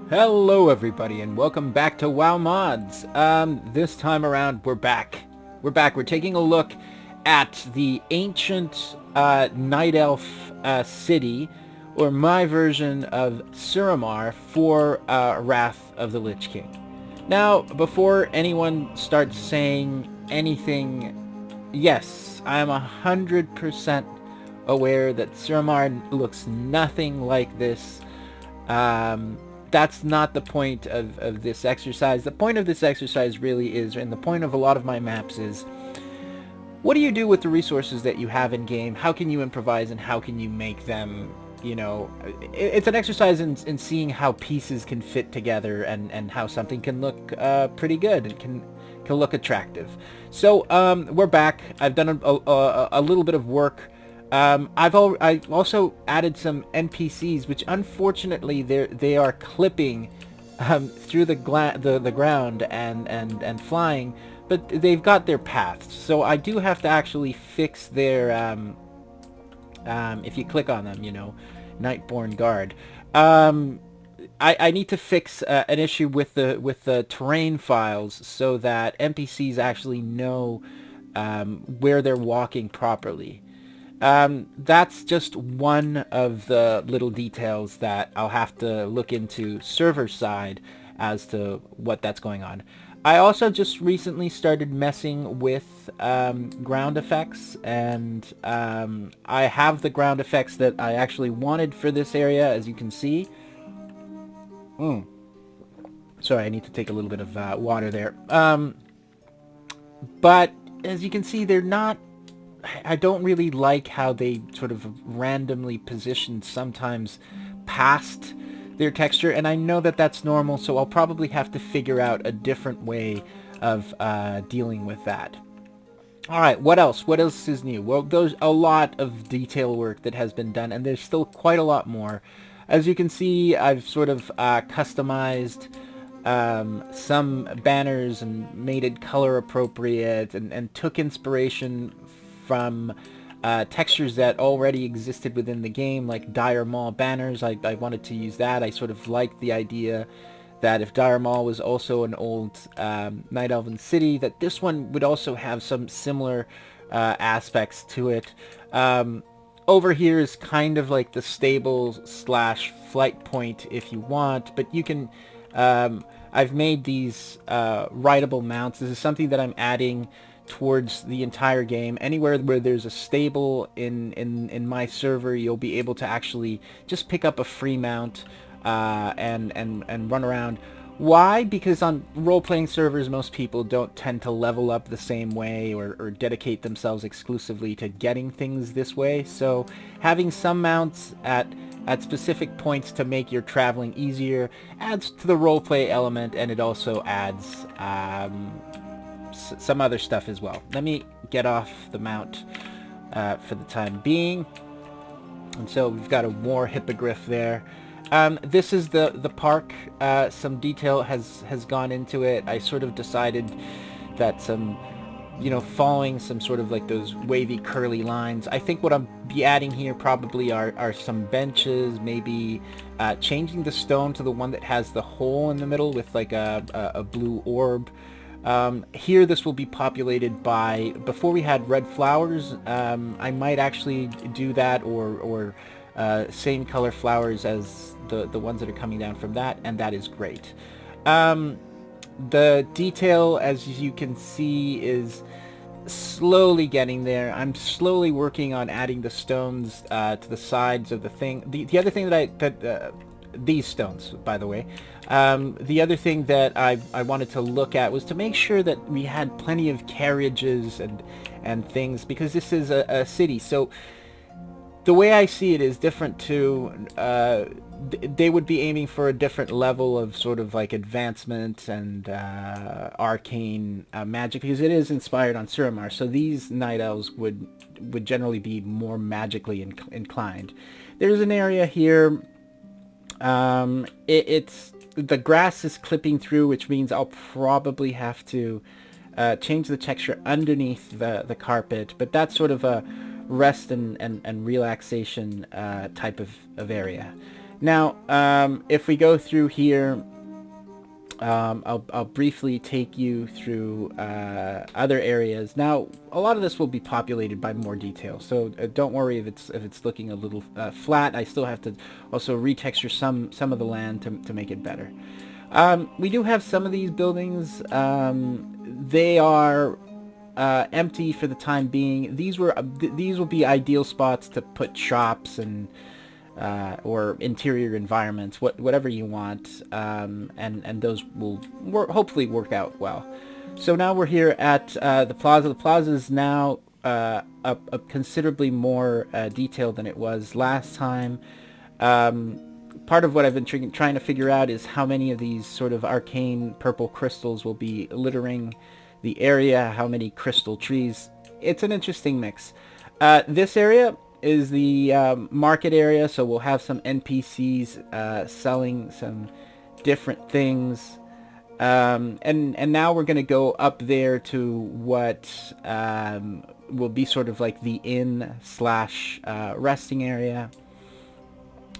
Hello everybody and welcome back to WoW Mods. This time around we're back. We're taking a look at the ancient Night Elf city, or my version of Suramar for Wrath of the Lich King. Now, before anyone starts saying anything, yes, I am 100% aware that Suramar looks nothing like this. That's not the point of this exercise. The point of this exercise really is, and the point of a lot of my maps is, what do you do with the resources that you have in game? How can you improvise and how can you make them, it's an exercise in seeing how pieces can fit together and how something can look pretty good and can look attractive. So we're back. I've done a little bit of work. I've also added some NPCs, which unfortunately they are clipping through the ground and flying, but they've got their paths. So I do have to actually fix their if you click on them, Nightborn Guard. I need to fix an issue with the terrain files so that NPCs actually know where they're walking properly. That's just one of the little details that I'll have to look into server side as to what that's going on. I also just recently started messing with ground effects, and I have the ground effects that I actually wanted for this area, as you can see. Sorry, I need to take a little bit of water there. But as you can see, they're not... I don't really like how they sort of randomly position sometimes past their texture, and I know that that's normal, so I'll probably have to figure out a different way of dealing with that. Alright, what else? What else is new? Well, there's a lot of detail work that has been done, and there's still quite a lot more. As you can see, I've sort of customized some banners and made it color appropriate and took inspiration from textures that already existed within the game, like Dire Maul banners. I wanted to use that. I sort of liked the idea that if Dire Maul was also an old Night Elven city, that this one would also have some similar aspects to it. Over here is kind of like the stable slash flight point if you want, but you can... I've made these writable mounts. This is something that I'm adding towards the entire game. Anywhere where there's a stable in my server, you'll be able to actually just pick up a free mount and run around. Why? Because on role-playing servers, most people don't tend to level up the same way or dedicate themselves exclusively to getting things this way. So having some mounts at specific points to make your traveling easier adds to the roleplay element, and it also adds some other stuff as well. Let me get off the mount for the time being. And so we've got a war hippogriff there. This is the park. Some detail has gone into it. I sort of decided that some, following some sort of like those wavy curly lines. I think what I'll be adding here probably are some benches, maybe changing the stone to the one that has the hole in the middle with like a blue orb. Here this will be populated by, before we had red flowers, I might actually do that, or same color flowers as the ones that are coming down from that, and that is great. The detail, as you can see, is slowly getting there. I'm slowly working on adding the stones to the sides of the thing. The other thing that these stones, by the way. The other thing that I wanted to look at was to make sure that we had plenty of carriages and things, because this is a city. So the way I see it is different to... they would be aiming for a different level of sort of like advancement and arcane magic, because it is inspired on Suramar. So these night elves would generally be more magically inclined. There's an area here. It's the grass is clipping through, which means I'll probably have to change the texture underneath the carpet, but that's sort of a rest and relaxation type of area. Now, if we go through here, I'll briefly take you through other areas. Now, a lot of this will be populated by more detail, so don't worry if it's looking a little flat. I still have to also retexture some of the land to make it better. We do have some of these buildings. They are empty for the time being. These will be ideal spots to put shops and or interior environments, whatever you want, and those will hopefully work out well. So now we're here at the Plaza. The Plaza is now considerably more detailed than it was last time. Part of what I've been trying to figure out is how many of these sort of arcane purple crystals will be littering the area, how many crystal trees. It's an interesting mix. This area is the market area, so we'll have some NPCs selling some different things. And now we're going to go up there to what will be sort of like the inn slash resting area.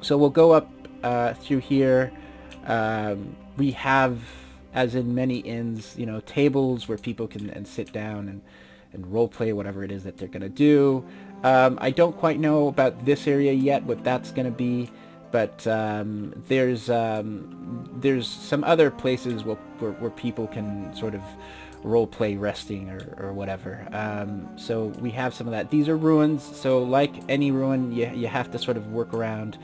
So we'll go up through here. We have, as in many inns, you know, tables where people can sit down and role play whatever it is that they're going to do. I don't quite know about this area yet, what that's going to be, but there's some other places where people can sort of role play resting or whatever. So we have some of that. These are ruins, so like any ruin, you have to sort of work around.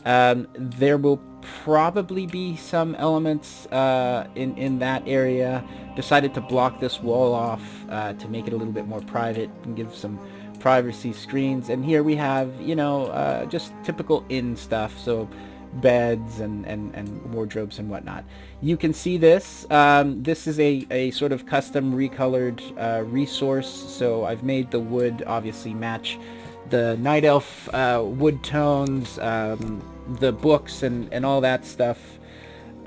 There will probably be some elements in that area. Decided to block this wall off to make it a little bit more private and give some privacy screens. And here we have, you know, just typical inn stuff, so beds and wardrobes and whatnot. You can see this. This is a sort of custom recolored resource, so I've made the wood obviously match the Night Elf wood tones, the books and all that stuff.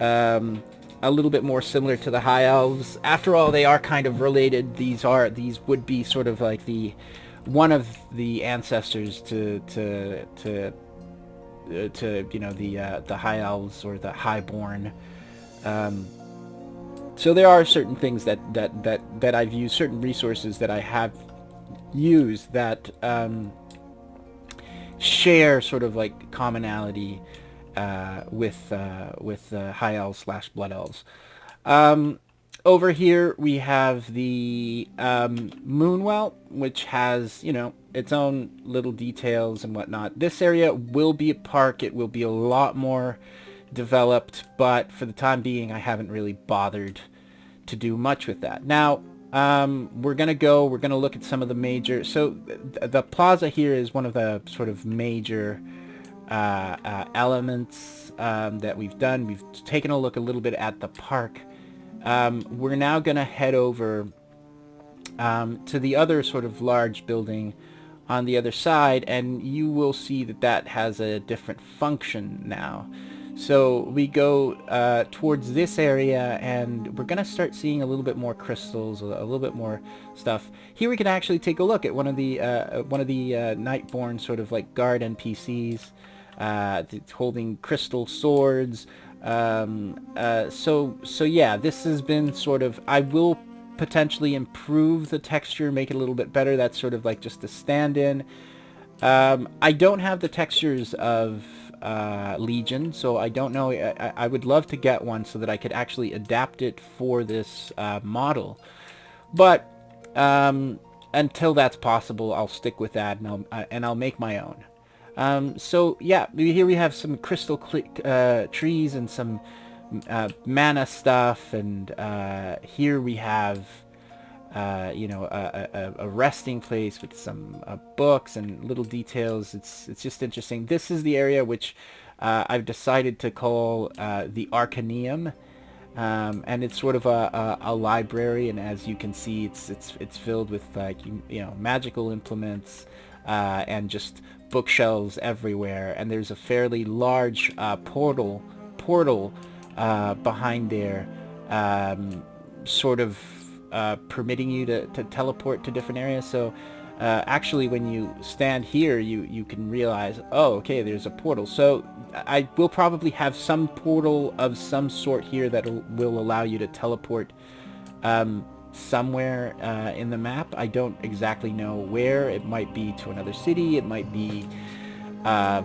A little bit more similar to the High Elves. After all, they are kind of related. These would be sort of like one of the ancestors to you know, the High Elves or the Highborn. So there are certain things that I've used, certain resources that I have used that share sort of like commonality with High Elves / Blood Elves. Over here we have the Moonwell, which has, you know, its own little details and whatnot. This area will be a park. It will be a lot more developed, but for the time being I haven't really bothered to do much with that. Now, we're gonna look at some of the major, so the plaza here is one of the sort of major elements that we've done. We've taken a look a little bit at the park. We're now gonna head over to the other sort of large building on the other side, and you will see that has a different function now. So we go towards this area, and we're going to start seeing a little bit more crystals, a little bit more stuff. Here we can actually take a look at one of the Nightborn sort of like guard NPCs holding crystal swords. So yeah, this has been sort of, I will potentially improve the texture, make it a little bit better. That's sort of like just a stand-in. I don't have the textures of Legion, so I don't know. I would love to get one so that I could actually adapt it for this model, but until that's possible, I'll stick with that, and I'll make my own. So yeah, here we have some crystal trees and some mana stuff, and here we have you know, a resting place with some books and little details. It's just interesting. This is the area which I've decided to call the Arcanum, and it's sort of a library. And as you can see, it's filled with like you know, magical implements and just bookshelves everywhere. And there's a fairly large portal behind there, sort of permitting you to teleport to different areas. So actually when you stand here, you can realize, oh, okay, there's a portal. So I will probably have some portal of some sort here that will allow you to teleport somewhere in the map. I don't exactly know where. It might be to another city. It might be... I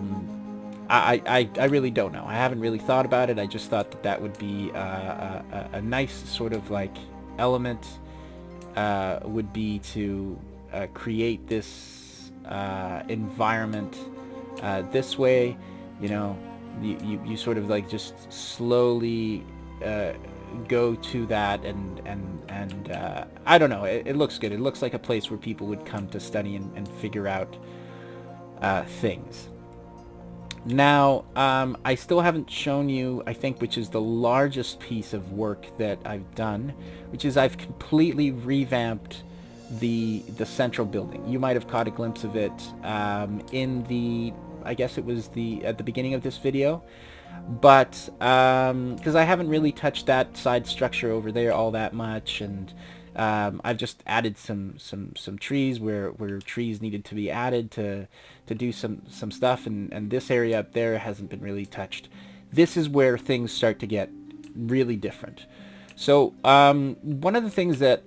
really don't know. I haven't really thought about it. I just thought that that would be a nice sort of like element would be to create this environment this way. You know, you sort of like just slowly go to that, and I don't know. It looks good. It looks like a place where people would come to study and figure out things. Now, I still haven't shown you, I think, which is the largest piece of work that I've done, which is I've completely revamped the central building. You might have caught a glimpse of it in the, I guess it was at the beginning of this video, but because I haven't really touched that side structure over there all that much, and I've just added some trees where trees needed to be added to do some stuff, and this area up there hasn't been really touched. This is where things start to get really different. So one of the things that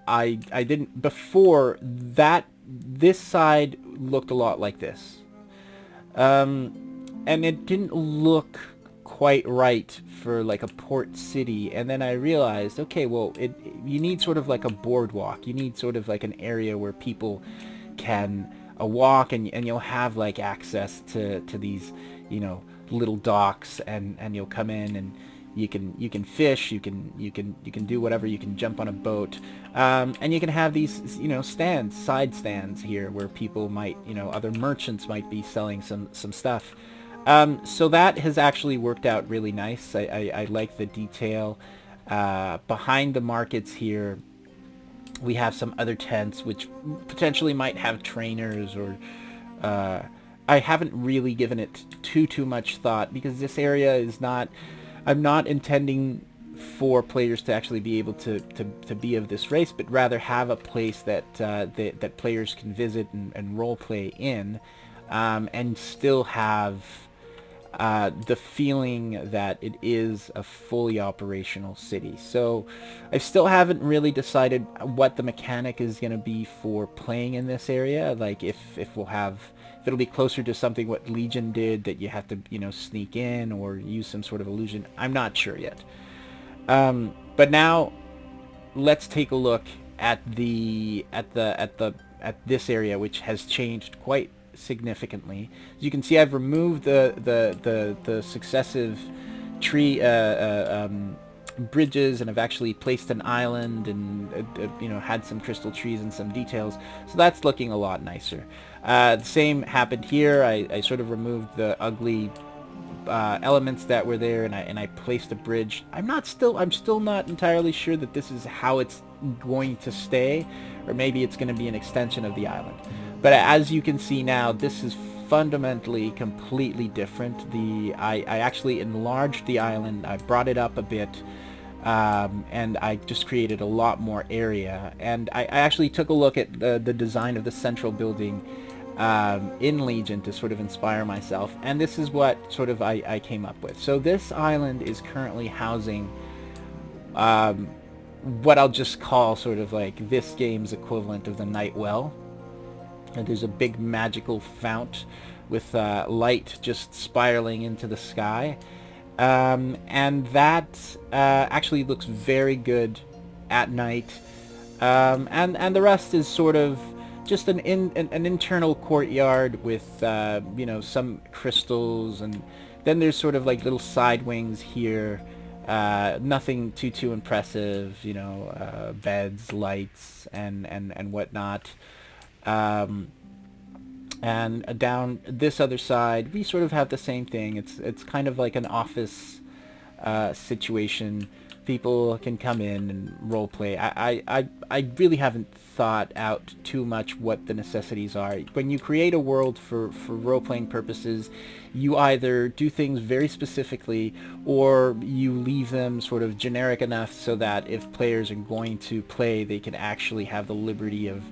I didn't before, that this side looked a lot like this, and it didn't look quite right for like a port city. And then I realized, okay, well, you need sort of like a boardwalk. You need sort of like an area where people can walk, and you'll have like access to these, you know, little docks, and you'll come in and you can fish, you can do whatever, you can jump on a boat, and you can have these, you know, side stands here where people might, you know, other merchants might be selling some stuff. So that has actually worked out really nice. I like the detail. Behind the markets here, we have some other tents which potentially might have trainers, or I haven't really given it too much thought, because this area is not... I'm not intending for players to actually be able to be of this race, but rather have a place that that players can visit and role play in, and still have the feeling that it is a fully operational city. So I still haven't really decided what the mechanic is going to be for playing in this area. Like if it'll be closer to something what Legion did, that you have to, you know, sneak in or use some sort of illusion. I'm not sure yet. But now let's take a look at this area, which has changed quite significantly. As you can see, I've removed the successive tree bridges, and I've actually placed an island, and you know, had some crystal trees and some details, so that's looking a lot nicer. The same happened here. I sort of removed the ugly elements that were there, and I placed a bridge. I'm still not entirely sure that this is how it's going to stay, or maybe it's going to be an extension of the island. But as you can see now, this is fundamentally completely different. I actually enlarged the island. I brought it up a bit, and I just created a lot more area. And I actually took a look at the design of the central building in Legion to sort of inspire myself, and this is what sort of I came up with. So this island is currently housing what I'll just call sort of like this game's equivalent of the Night Well. And there's a big magical fount with light just spiraling into the sky, and that actually looks very good at night, and the rest is sort of just an internal courtyard with you know, some crystals, and then there's sort of like little side wings here, nothing too impressive, you know, beds, lights, and whatnot. And down this other side, we sort of have the same thing. It's kind of like an office situation. People can come in and role play. I really haven't thought out too much what the necessities are. When you create a world for role-playing purposes, you either do things very specifically, or you leave them sort of generic enough so that if players are going to play, they can actually have the liberty of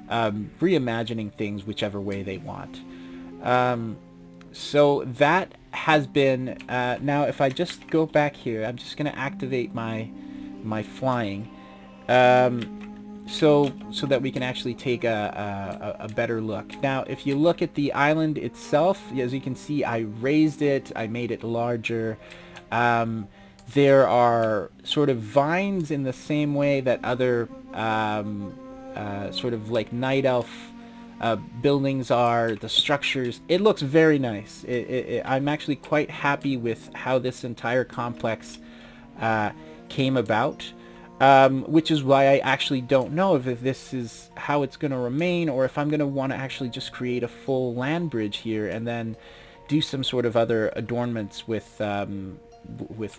reimagining things whichever way they want. So that has been, now if I just go back here, I'm just going to activate my flying, so that we can actually take a better look. Now, if you look at the island itself, as you can see, I raised it, I made it larger. There are sort of vines in the same way that other sort of like night elf buildings are, the structures. It looks very nice. I'm actually quite happy with how this entire complex came about, which is why I actually don't know if this is how it's going to remain, or if I'm going to want to actually just create a full land bridge here and then do some sort of other adornments with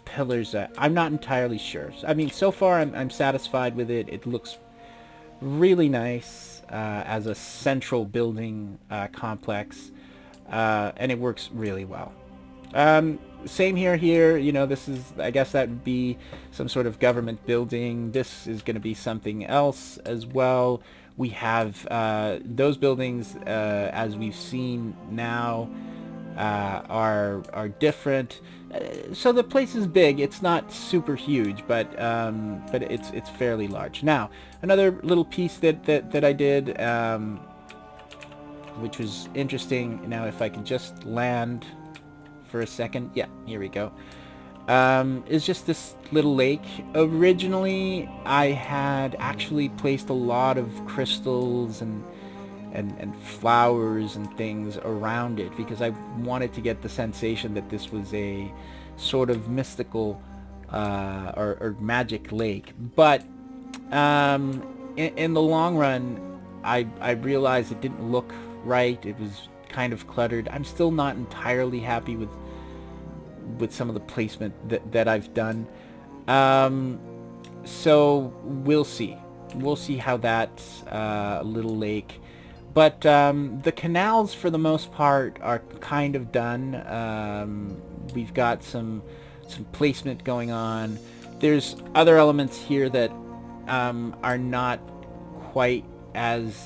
pillars. I'm not entirely sure. I mean, so far I'm satisfied with it. It looks really nice as a central building complex, and it works really well. Same here, you know, this is, I guess that would be some sort of government building. This is going to be something else as well. We have those buildings, as we've seen now, are different. So the place is big. It's not super huge, but it's fairly large. Now, another little piece that I did, which was interesting. Now, if I can just land for a second. Yeah, here we go. Is just this little lake. Originally, I had actually placed a lot of crystals and flowers and things around it because I wanted to get the sensation that this was a sort of mystical or magic lake. But in the long run, I realized it didn't look right. It was kind of cluttered. I'm still not entirely happy with some of the placement that I've done. So we'll see. We'll see how that little lake. But the canals, for the most part, are kind of done. We've got some placement going on. There's other elements here that are not quite as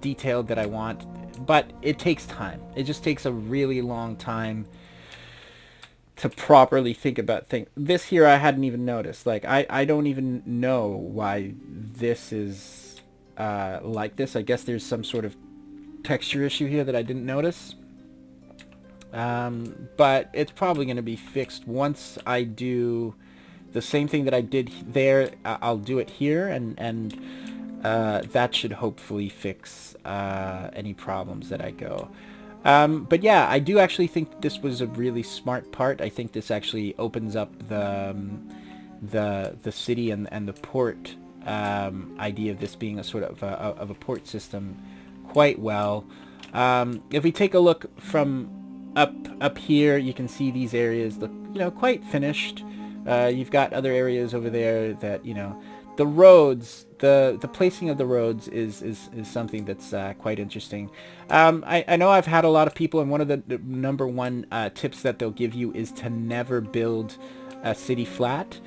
detailed that I want, but it takes time. It just takes a really long time to properly think about things. This here I hadn't even noticed. Like, I don't even know why this is like this. I guess there's some sort of texture issue here that I didn't notice. But it's probably going to be fixed once I do the same thing that I did there. I'll do it here, and that should hopefully fix any problems that I go. But yeah, I do actually think this was a really smart part. I think this actually opens up the city and the port idea of this being a sort of a port system quite well. If we take a look from up here, you can see these areas look, you know, quite finished. You've got other areas over there that, you know, the roads, the placing of the roads is something that's quite interesting. I know I've had a lot of people, and one of the number one tips that they'll give you is to never build a city flat.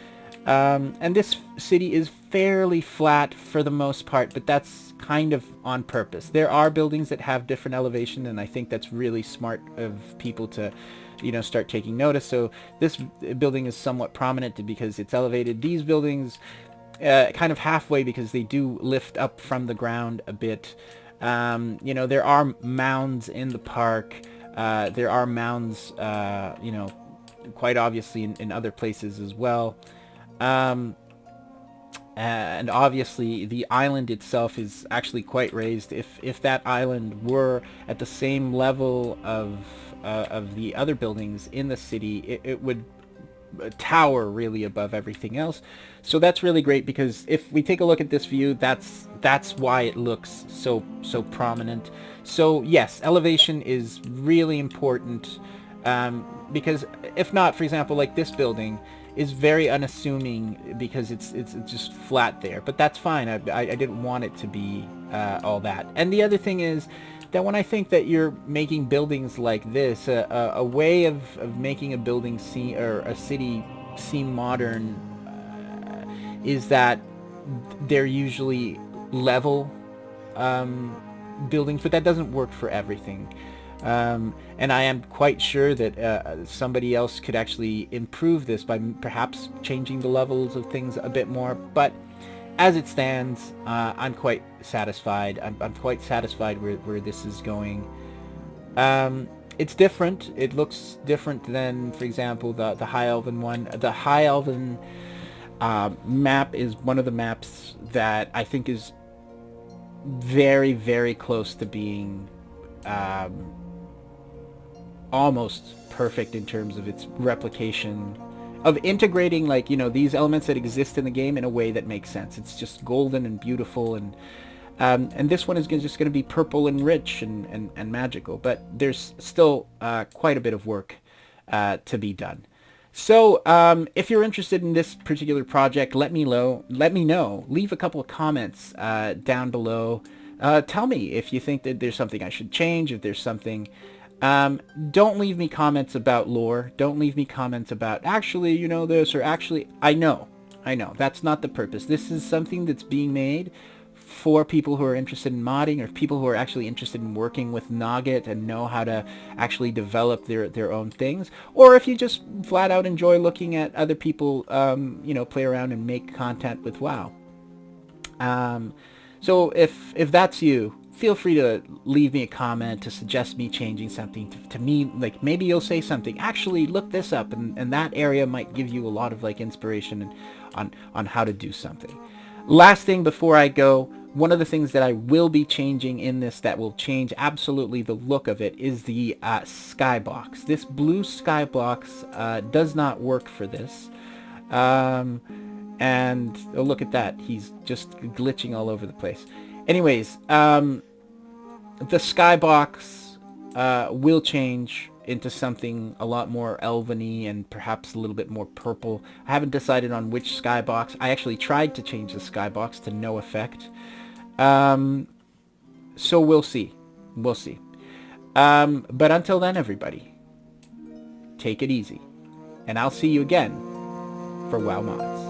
And this city is fairly flat for the most part, but that's kind of on purpose. There are buildings that have different elevation, and I think that's really smart of people to, you know, start taking notice. So this building is somewhat prominent because it's elevated. These buildings kind of halfway because they do lift up from the ground a bit. You know, there are mounds in the park. There are mounds, you know, quite obviously in other places as well. And obviously the island itself is actually quite raised. If that island were at the same level of the other buildings in the city, it would tower really above everything else. So that's really great, because if we take a look at this view, that's why it looks so prominent. So yes, elevation is really important, because if not, for example, like this building is very unassuming because it's just flat there, but that's fine. I didn't want it to be all that. And the other thing is that when I think that you're making buildings like this, a way of making a building seem, or a city seem modern, is that they're usually level buildings, but that doesn't work for everything. And I am quite sure that somebody else could actually improve this by perhaps changing the levels of things a bit more. But as it stands, I'm quite satisfied. I'm quite satisfied where this is going. It's different. It looks different than, for example, the High Elven one. The High Elven map is one of the maps that I think is very, very close to being almost perfect in terms of its replication, of integrating, like, you know, these elements that exist in the game in a way that makes sense. It's just golden and beautiful, and this one is just going to be purple and rich and magical, but there's still quite a bit of work to be done. So if you're interested in this particular project, let me know. Leave a couple of comments down below. Tell me if you think that there's something I should change, if there's something... don't leave me comments about lore. Don't leave me comments about, actually, you know this, or actually, I know. That's not the purpose. This is something that's being made for people who are interested in modding, or people who are actually interested in working with Nogget and know how to actually develop their own things. Or if you just flat out enjoy looking at other people, you know, play around and make content with WoW. So if that's you, feel free to leave me a comment to suggest me changing something to me. Like, maybe you'll say something, actually look this up, and that area might give you a lot of like inspiration on how to do something. Last thing before I go, one of the things that I will be changing in this that will change absolutely the look of it is the Skybox. This blue Skybox does not work for this. And oh, look at that, he's just glitching all over the place. Anyways, the Skybox will change into something a lot more elven-y and perhaps a little bit more purple. I haven't decided on which Skybox. I actually tried to change the Skybox to no effect. So we'll see. But until then, everybody, take it easy. And I'll see you again for WoW Mods.